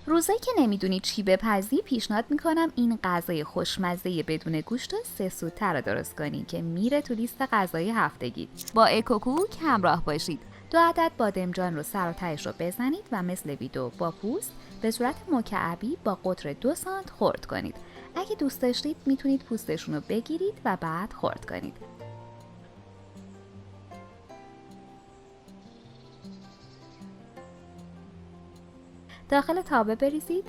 روزایی که نمیدونی چی بپزی، پیشنهاد میکنم این غذای خوشمزه بدون گوشت و 3 سوته رو درست کنی که میره تو لیست غذای هفتگی. با اکوکوک همراه باشید. 2 عدد بادمجان رو سر و تهش رو بزنید و مثل ویدیو با پوست به صورت مکعبی با قطر 2 سانت خرد کنید. اگه دوست داشتید میتونید پوستشون رو بگیرید و بعد خرد کنید. داخل تابه بریزید.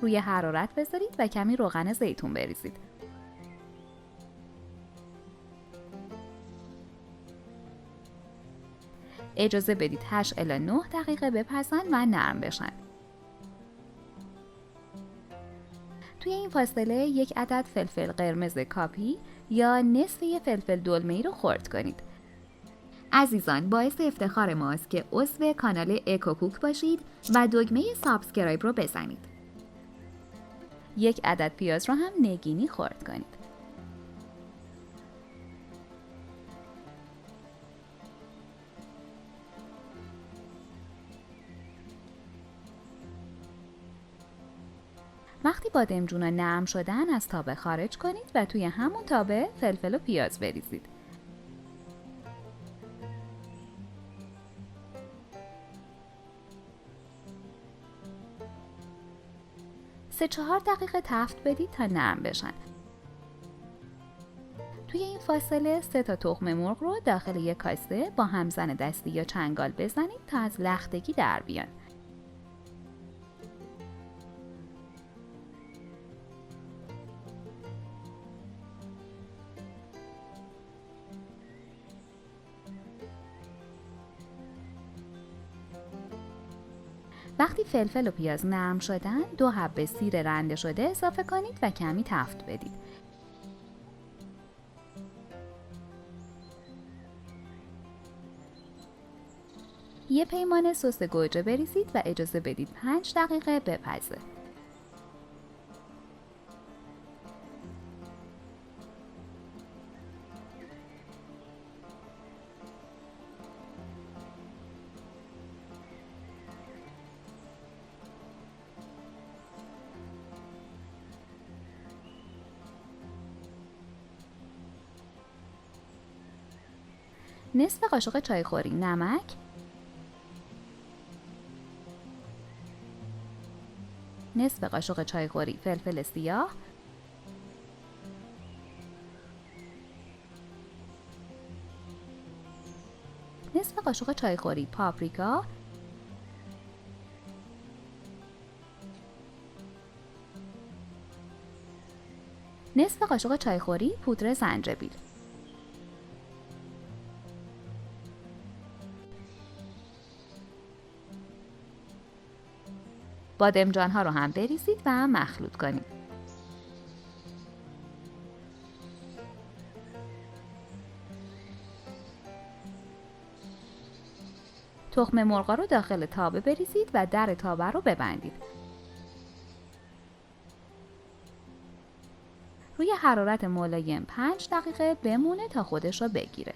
روی حرارت بذارید و کمی روغن زیتون بریزید. اجازه بدید 8 الی 9 دقیقه بپزن و نرم بشن. توی این فاصله 1 عدد فلفل قرمز کاپی یا نصف یه فلفل دلمه‌ای رو خرد کنید. عزیزان، باعث افتخار ماست که عضو کانال اکوکوک باشید و دکمه سابسکرایب رو بزنید. 1 عدد پیاز رو هم نگینی خرد کنید. وقتی بادمجونا نرم شدن از تابه خارج کنید و توی همون تابه فلفل و پیاز بریزید. سه 4 دقیقه تفت بدید تا نرم بشن. توی این فاصله 3 تا تخم مرغ رو داخل یک کاسه با همزن دستی یا چنگال بزنید تا از لختگی در بیان. وقتی فلفل و پیاز نرم شدن 2 حبه سیر رنده شده اضافه کنید و کمی تفت بدید. یه پیمانه سس گوجه بریزید و اجازه بدید 5 دقیقه بپزه. نصف قاشق چایخوری نمک، نصف قاشق چایخوری فلفل سیاه، نصف قاشق چایخوری پاپریکا، نصف قاشق چایخوری پودر زنجبیل. بادمجان ها رو هم بریزید و مخلوط کنید. تخم مرغ رو داخل تابه بریزید و در تابه رو ببندید. روی حرارت ملایم 5 دقیقه بمونه تا خودش رو بگیره.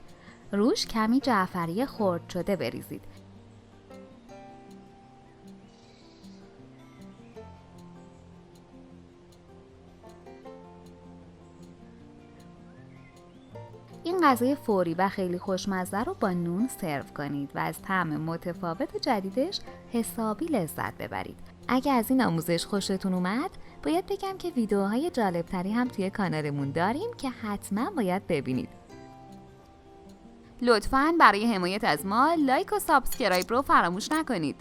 روش کمی جعفری خرد شده بریزید. این غذای فوری و خیلی خوشمزه رو با نون سرو کنید و از طعم متفاوت و جدیدش حسابی لذت ببرید. اگه از این آموزش خوشتون اومد، باید بگم که ویدیوهای جالبتری هم توی کانالمون داریم که حتما باید ببینید. لطفاً برای حمایت از ما لایک و سابسکرایب رو فراموش نکنید.